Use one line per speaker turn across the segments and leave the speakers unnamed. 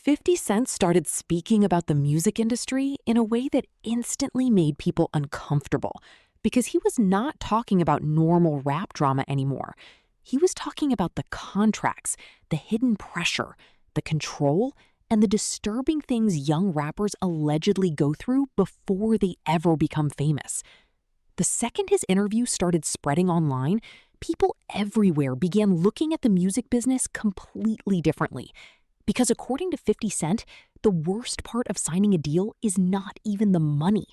50 Cent started speaking about the music industry in a way that instantly made people uncomfortable because he was not talking about normal rap drama anymore. He was talking about the contracts, the hidden pressure, the control, and the disturbing things young rappers allegedly go through before they ever become famous. The second his interview started spreading online, people everywhere began looking at the music business completely differently. Because according to 50 Cent, the worst part of signing a deal is not even the money.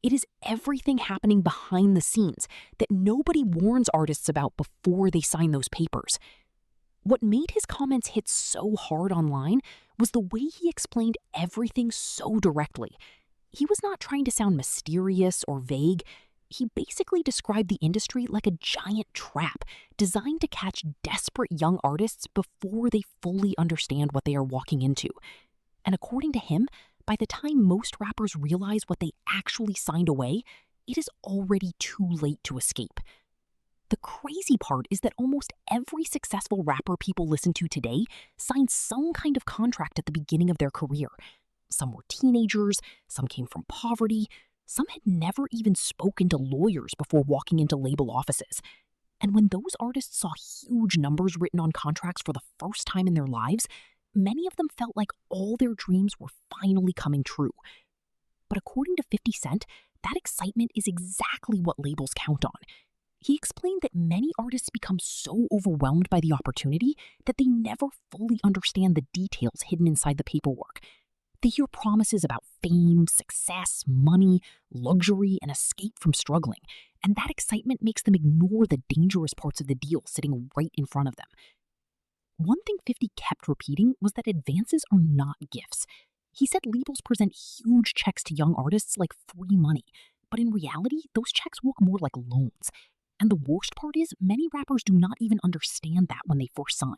It is everything happening behind the scenes that nobody warns artists about before they sign those papers. What made his comments hit so hard online was the way he explained everything so directly. He was not trying to sound mysterious or vague. He basically described the industry like a giant trap designed to catch desperate young artists before they fully understand what they are walking into. And according to him, by the time most rappers realize what they actually signed away, it is already too late to escape. The crazy part is that almost every successful rapper people listen to today signed some kind of contract at the beginning of their career. Some were teenagers, some came from poverty, some had never even spoken to lawyers before walking into label offices. And when those artists saw huge numbers written on contracts for the first time in their lives, many of them felt like all their dreams were finally coming true. But according to 50 Cent, that excitement is exactly what labels count on. He explained that many artists become so overwhelmed by the opportunity that they never fully understand the details hidden inside the paperwork. They hear promises about fame, success, money, luxury, and escape from struggling, and that excitement makes them ignore the dangerous parts of the deal sitting right in front of them. One thing 50 kept repeating was that advances are not gifts. He said labels present huge checks to young artists like free money, but in reality, those checks look more like loans. And the worst part is, many rappers do not even understand that when they first sign.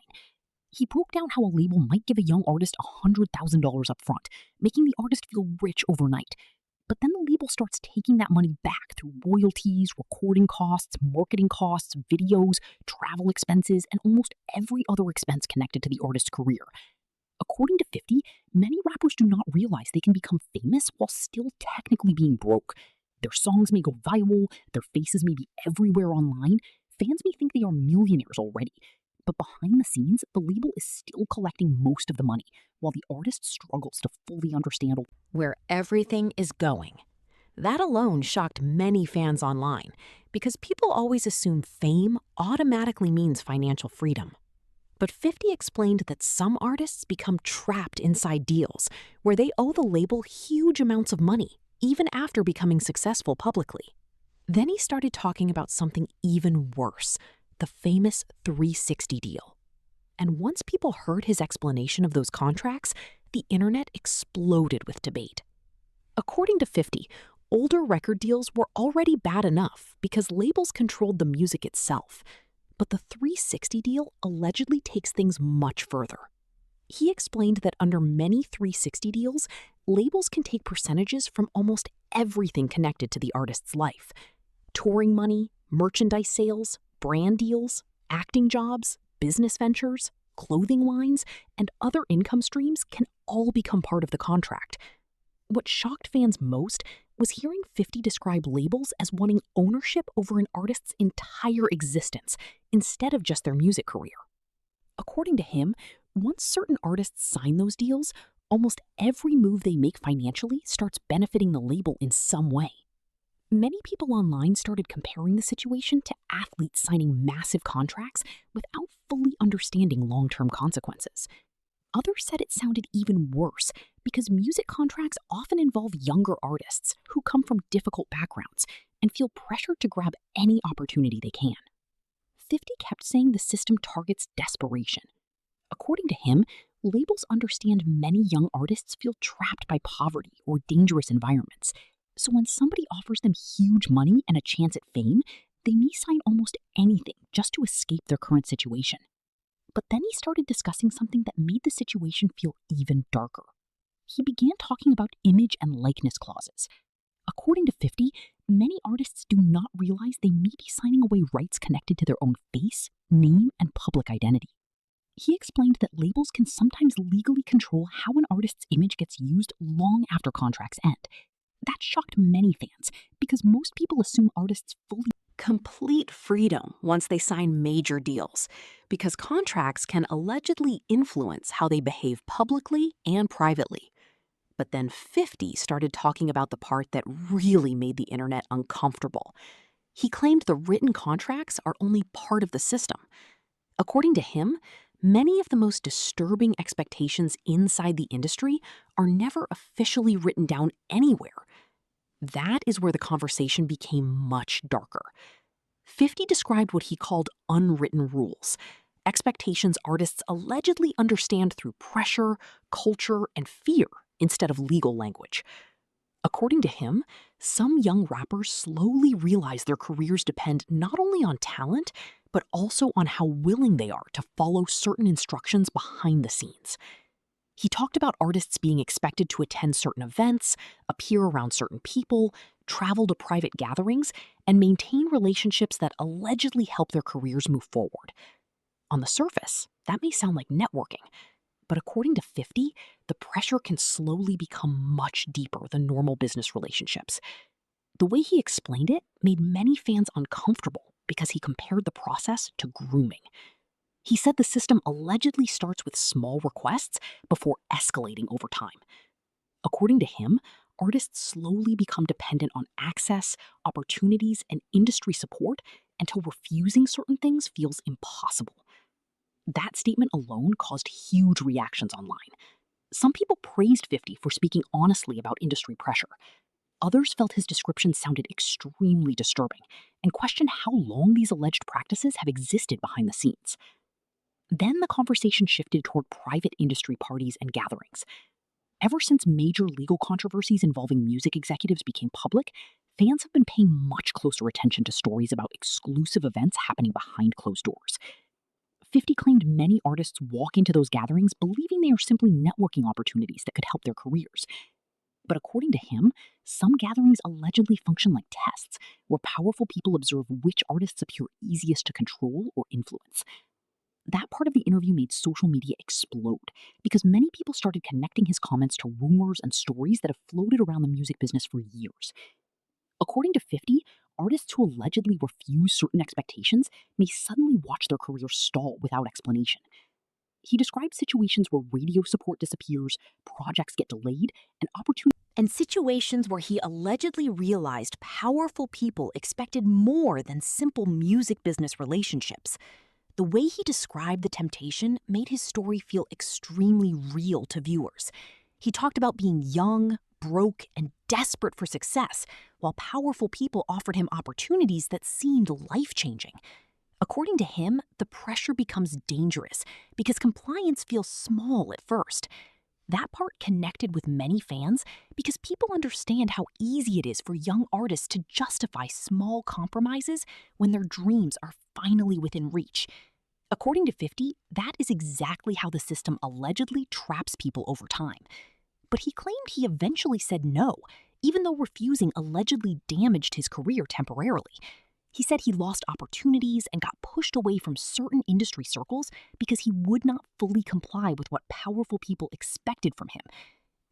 He broke down how a label might give a young artist $100,000 up front, making the artist feel rich overnight. But then the label starts taking that money back through royalties, recording costs, marketing costs, videos, travel expenses, and almost every other expense connected to the artist's career. According to 50, many rappers do not realize they can become famous while still technically being broke. Their songs may go viral, their faces may be everywhere online, fans may think they are millionaires already. But behind the scenes, the label is still collecting most of the money, while the artist struggles to fully understand where everything is going. That alone shocked many fans online, because people always assume fame automatically means financial freedom. But 50 explained that some artists become trapped inside deals where they owe the label huge amounts of money, even after becoming successful publicly. Then he started talking about something even worse: the famous 360 deal. And once people heard his explanation of those contracts, the internet exploded with debate. According to 50, older record deals were already bad enough because labels controlled the music itself. But the 360 deal allegedly takes things much further. He explained that under many 360 deals, labels can take percentages from almost everything connected to the artist's life. Touring money, merchandise sales, brand deals, acting jobs, business ventures, clothing lines, and other income streams can all become part of the contract. What shocked fans most was hearing 50 describe labels as wanting ownership over an artist's entire existence instead of just their music career. According to him, once certain artists sign those deals, almost every move they make financially starts benefiting the label in some way. Many people online started comparing the situation to athletes signing massive contracts without fully understanding long-term consequences. Others said it sounded even worse because music contracts often involve younger artists who come from difficult backgrounds and feel pressured to grab any opportunity they can. 50 kept saying the system targets desperation. According to him, labels understand many young artists feel trapped by poverty or dangerous environments. So when somebody offers them huge money and a chance at fame, they may sign almost anything just to escape their current situation. But then he started discussing something that made the situation feel even darker. He began talking about image and likeness clauses. According to 50, many artists do not realize they may be signing away rights connected to their own face, name, and public identity.
He explained that labels can sometimes legally control how an artist's image gets used long after contracts end. That shocked many fans because most people assume artists fully
Complete freedom once they sign major deals, because contracts can allegedly influence how they behave publicly and privately. But then 50 started talking about the part that really made the internet uncomfortable. He claimed the written contracts are only part of the system. According to him, many of the most disturbing expectations inside the industry are never officially written down anywhere. That is where the conversation became much darker. 50 described what he called unwritten rules, expectations artists allegedly understand through pressure, culture, and fear instead of legal language. According to him, some young rappers slowly realize their careers depend not only on talent, but also on how willing they are to follow certain instructions behind the scenes. He talked about artists being expected to attend certain events, appear around certain people, travel to private gatherings, and maintain relationships that allegedly help their careers move forward. On the surface, that may sound like networking, but according to 50, the pressure can slowly become much deeper than normal business relationships. The way he explained it made many fans uncomfortable because he compared the process to grooming. He said the system allegedly starts with small requests before escalating over time. According to him, artists slowly become dependent on access, opportunities, and industry support until refusing certain things feels impossible. That statement alone caused huge reactions online. Some people praised 50 for speaking honestly about industry pressure. Others felt his description sounded extremely disturbing and questioned how long these alleged practices have existed behind the scenes. Then the conversation shifted toward private industry parties and gatherings. Ever since major legal controversies involving music executives became public, fans have been paying much closer attention to stories about exclusive events happening behind closed doors. 50 claimed many artists walk into those gatherings believing they are simply networking opportunities that could help their careers. But according to him, some gatherings allegedly function like tests, where powerful people observe which artists appear easiest to control or influence. That part of the interview made social media explode because many people started connecting his comments to rumors and stories that have floated around the music business for years. According to 50, artists who allegedly refuse certain expectations may suddenly watch their careers stall without explanation. He described situations where radio support disappears, projects get delayed, and situations where he allegedly realized powerful people expected more than simple music business relationships. The way he described the temptation made his story feel extremely real to viewers. He talked about being young, broke, and desperate for success, while powerful people offered him opportunities that seemed life-changing. According to him, the pressure becomes dangerous because compliance feels small at first. That part connected with many fans because people understand how easy it is for young artists to justify small compromises when their dreams are finally within reach. According to 50, that is exactly how the system allegedly traps people over time. But he claimed he eventually said no, even though refusing allegedly damaged his career temporarily. He said he lost opportunities and got pushed away from certain industry circles because he would not fully comply with what powerful people expected from him.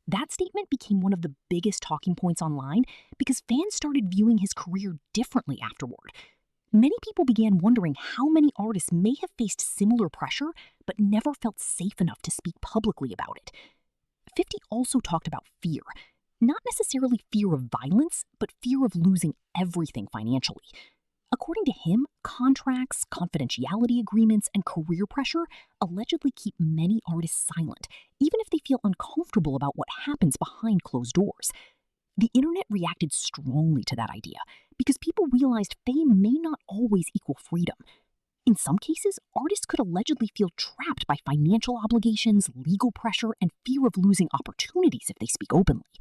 That statement became one of the biggest talking points online because fans started viewing his career differently afterward. Many people began wondering how many artists may have faced similar pressure but never felt safe enough to speak publicly about it. 50 also talked about fear, not necessarily fear of violence, but fear of losing everything financially. According to him, contracts, confidentiality agreements, and career pressure allegedly keep many artists silent, even if they feel uncomfortable about what happens behind closed doors. The internet reacted strongly to that idea because people realized fame may not always equal freedom. In some cases, artists could allegedly feel trapped by financial obligations, legal pressure, and fear of losing opportunities if they speak openly.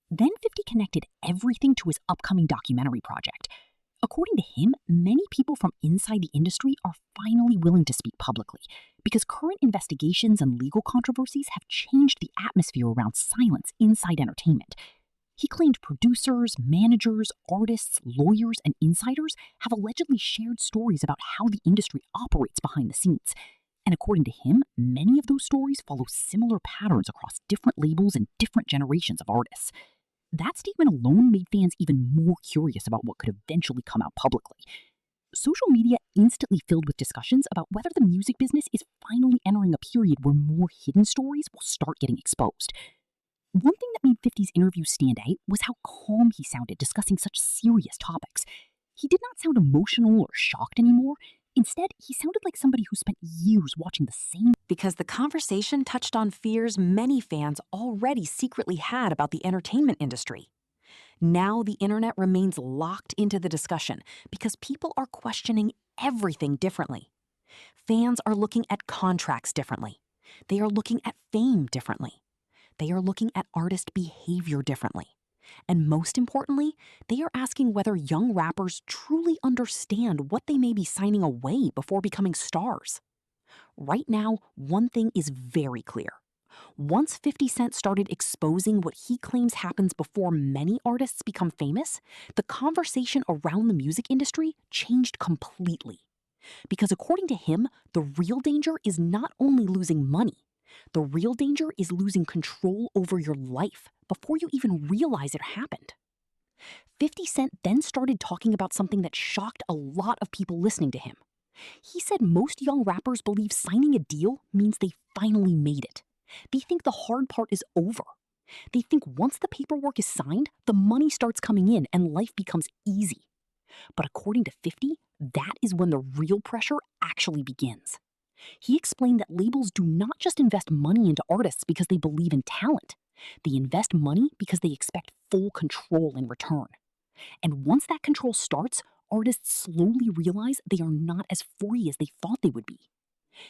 Then 50 connected everything to his upcoming documentary project. According to him, many people from inside the industry are finally willing to speak publicly because current investigations and legal controversies have changed the atmosphere around silence inside entertainment. He claimed producers, managers, artists, lawyers, and insiders have allegedly shared stories about how the industry operates behind the scenes.
And according to him, many of those stories follow similar patterns across different labels and different generations of artists. That statement alone made fans even more curious about what could eventually come out publicly. Social media instantly filled with discussions about whether the music business is finally entering a period where more hidden stories will start getting exposed. One thing that made 50's interview stand out was how calm he sounded discussing such serious topics. He did not sound emotional or shocked anymore. Instead, he sounded like somebody who spent years watching the same.
Because the conversation touched on fears many fans already secretly had about the entertainment industry. Now the internet remains locked into the discussion because people are questioning everything differently. Fans are looking at contracts differently. They are looking at fame differently. They are looking at artist behavior differently. And most importantly, they are asking whether young rappers truly understand what they may be signing away before becoming stars. Right now, one thing is very clear. Once 50 Cent started exposing what he claims happens before many artists become famous, the conversation around the music industry changed completely. Because according to him, the real danger is not only losing money. The real danger is losing control over your life before you even realize it happened. 50 Cent then started talking about something that shocked a lot of people listening to him. He said most young rappers believe signing a deal means they finally made it. They think the hard part is over. They think once the paperwork is signed, the money starts coming in and life becomes easy. But according to 50, that is when the real pressure actually begins. He explained that labels do not just invest money into artists because they believe in talent. They invest money because they expect full control in return. And once that control starts, artists slowly realize they are not as free as they thought they would be.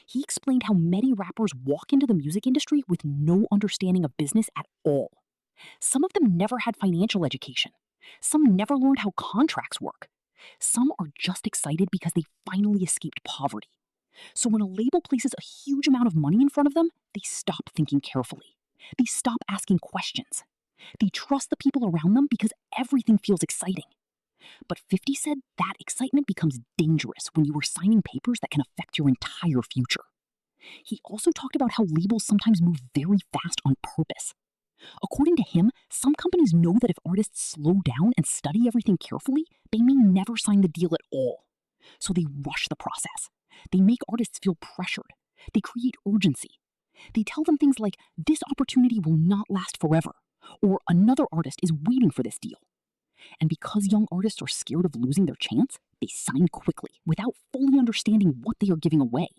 He explained how many rappers walk into the music industry with no understanding of business at all. Some of them never had financial education. Some never learned how contracts work. Some are just excited because they finally escaped poverty. So when a label places a huge amount of money in front of them, they stop thinking carefully. They stop asking questions. They trust the people around them because everything feels exciting. But 50 said that excitement becomes dangerous when you are signing papers that can affect your entire future. He also talked about how labels sometimes move very fast on purpose. According to him, some companies know that if artists slow down and study everything carefully, they may never sign the deal at all. So they rush the process. They make artists feel pressured. They create urgency. They tell them things like, this opportunity will not last forever, or another artist is waiting for this deal. And because young artists are scared of losing their chance, they sign quickly without fully understanding what they are giving away.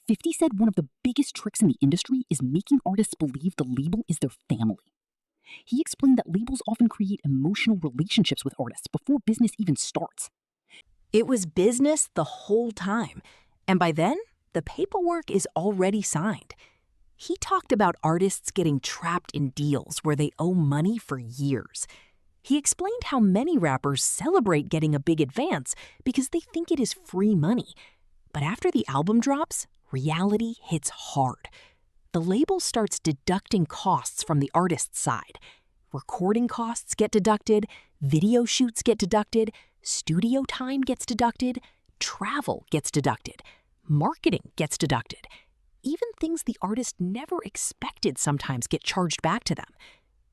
50 said one of the biggest tricks in the industry is making artists believe the label is their family. He explained that labels often create emotional relationships with artists before business even starts. It was business the whole time, and by then, the paperwork is already signed. He talked about artists getting trapped in deals where they owe money for years. He explained how many rappers celebrate getting a big advance because they think it is free money. But after the album drops, reality hits hard. The label starts deducting costs from the artist's side. Recording costs get deducted, video shoots get deducted, studio time gets deducted, travel gets deducted, marketing gets deducted. Even things the artist never expected sometimes get charged back to them.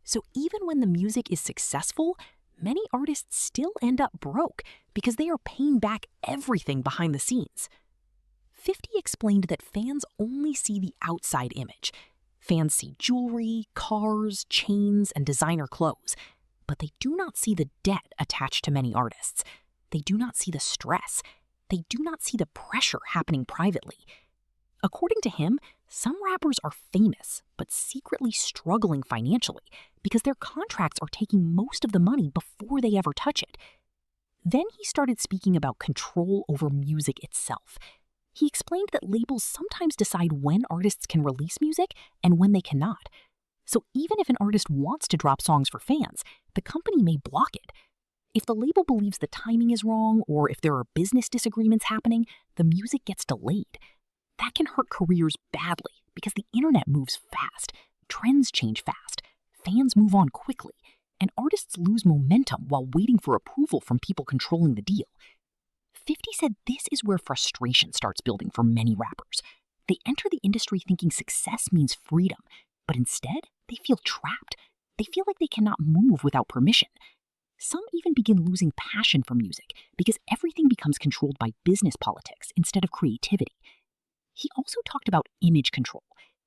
So even when the music is successful, many artists still end up broke because they are paying back everything behind the scenes. 50 explained that fans only see the outside image. Fans see jewelry, cars, chains, and designer clothes, but they do not see the debt attached to many artists. They do not see the stress. They do not see the pressure happening privately. According to him, some rappers are famous, but secretly struggling financially because their contracts are taking most of the money before they ever touch it. Then he started speaking about control over music itself. He explained that labels sometimes decide when artists can release music and when they cannot. So even if an artist wants to drop songs for fans, the company may block it. If the label believes the timing is wrong or if there are business disagreements happening, the music gets delayed. That can hurt careers badly because the internet moves fast, trends change fast, fans move on quickly, and artists lose momentum while waiting for approval from people controlling the deal. 50 said this is where frustration starts building for many rappers.
They enter the industry thinking success means freedom, but instead, they feel trapped. They feel like they cannot move without permission. Some even begin losing passion for music because everything becomes controlled by business politics instead of creativity. He also talked about image control.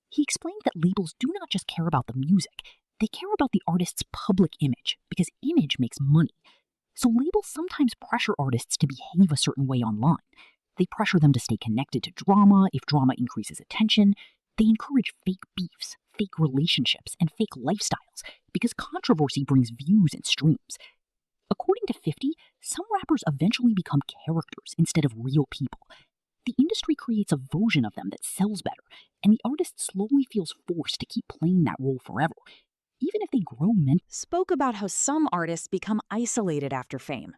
He explained that labels do not just care about the music, they care about the artist's public image because image makes money. So labels sometimes pressure artists to behave a certain way online. They pressure them to stay connected to drama if drama increases attention. They encourage fake beefs, fake relationships, and fake lifestyles because controversy brings views and streams. According to 50, some rappers eventually become characters instead of real people. The industry creates a version of them that sells better, and the artist slowly feels forced to keep playing that role forever, even if they grow mentally.
Spoke about how some artists become isolated after fame.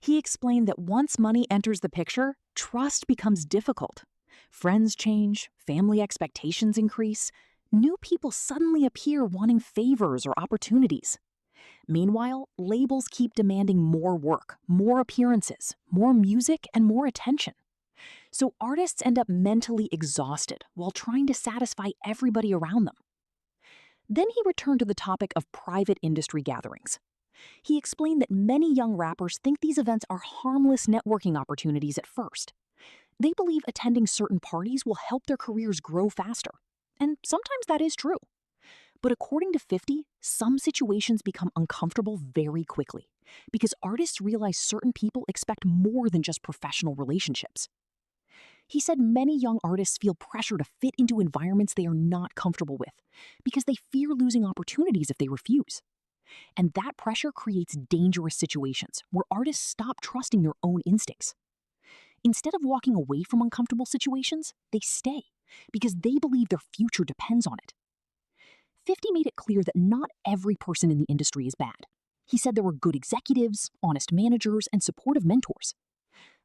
He explained that once money enters the picture, trust becomes difficult. Friends change, family expectations increase, new people suddenly appear wanting favors or opportunities. Meanwhile, labels keep demanding more work, more appearances, more music, and more attention. So artists end up mentally exhausted while trying to satisfy everybody around them. Then he returned to the topic of private industry gatherings. He explained that many young rappers think these events are harmless networking opportunities at first. They believe attending certain parties will help their careers grow faster. And sometimes that is true. But according to 50, some situations become uncomfortable very quickly because artists realize certain people expect more than just professional relationships. He said many young artists feel pressure to fit into environments they are not comfortable with because they fear losing opportunities if they refuse. And that pressure creates dangerous situations where artists stop trusting their own instincts. Instead of walking away from uncomfortable situations, they stay because they believe their future depends on it. 50 made it clear that not every person in the industry is bad. He said there were good executives, honest managers, and supportive mentors.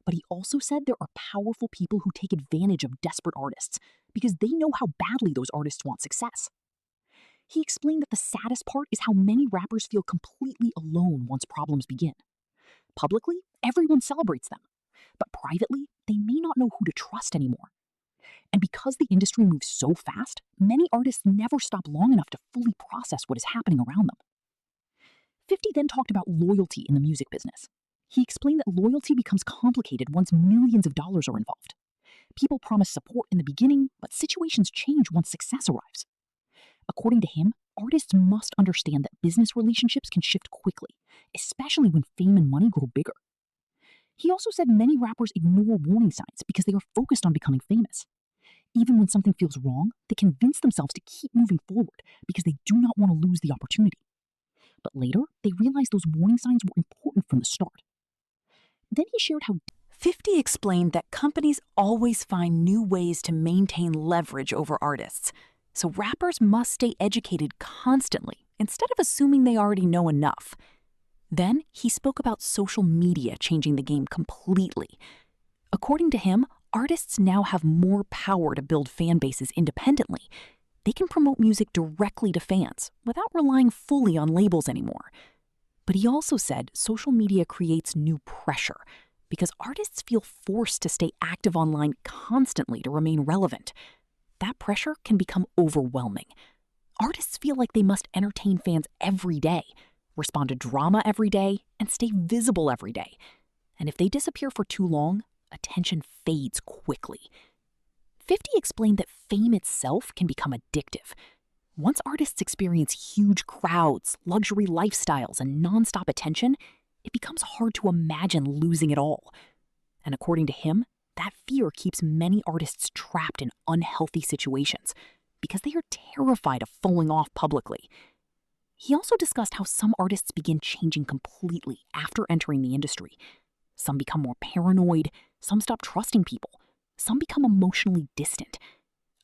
But he also said there are powerful people who take advantage of desperate artists because they know how badly those artists want success. He explained that the saddest part is how many rappers feel completely alone once problems begin. Publicly, everyone celebrates them, but privately, they may not know who to trust anymore. And because the industry moves so fast, many artists never stop long enough to fully process what is happening around them. 50 then talked about loyalty in the music business. He explained that loyalty becomes complicated once millions of dollars are involved. People promise support in the beginning, but situations change once success arrives. According to him, artists must understand that business relationships can shift quickly, especially when fame and money grow bigger. He also said many rappers ignore warning signs because they are focused on becoming famous. Even when something feels wrong, they convince themselves to keep moving forward because they do not want to lose the opportunity. But later, they realize those warning signs were important from the start. Then he shared how 50 explained that companies always find new ways to maintain leverage over artists. So rappers must stay educated constantly instead of assuming they already know enough. Then he spoke about social media changing the game completely. According to him, artists now have more power to build fan bases independently. They can promote music directly to fans without relying fully on labels anymore. But he also said social media creates new pressure because artists feel forced to stay active online constantly to remain relevant. That pressure can become overwhelming. Artists feel like they must entertain fans every day, respond to drama every day, and stay visible every day. And if they disappear for too long, attention fades quickly. 50 explained that fame itself can become addictive. Once artists experience huge crowds, luxury lifestyles, and nonstop attention, it becomes hard to imagine losing it all. And according to him, that fear keeps many artists trapped in unhealthy situations because they are terrified of falling off publicly. He also discussed how some artists begin changing completely after entering the industry. Some become more paranoid, some stop trusting people, some become emotionally distant.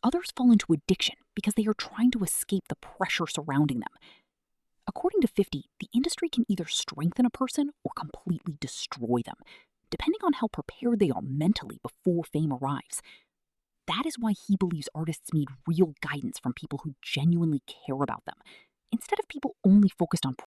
Others fall into addiction because they are trying to escape the pressure surrounding them. According to 50, the industry can either strengthen a person or completely destroy them, depending on how prepared they are mentally before fame arrives. That is why he believes artists need real guidance from people who genuinely care about them, instead of people only focused on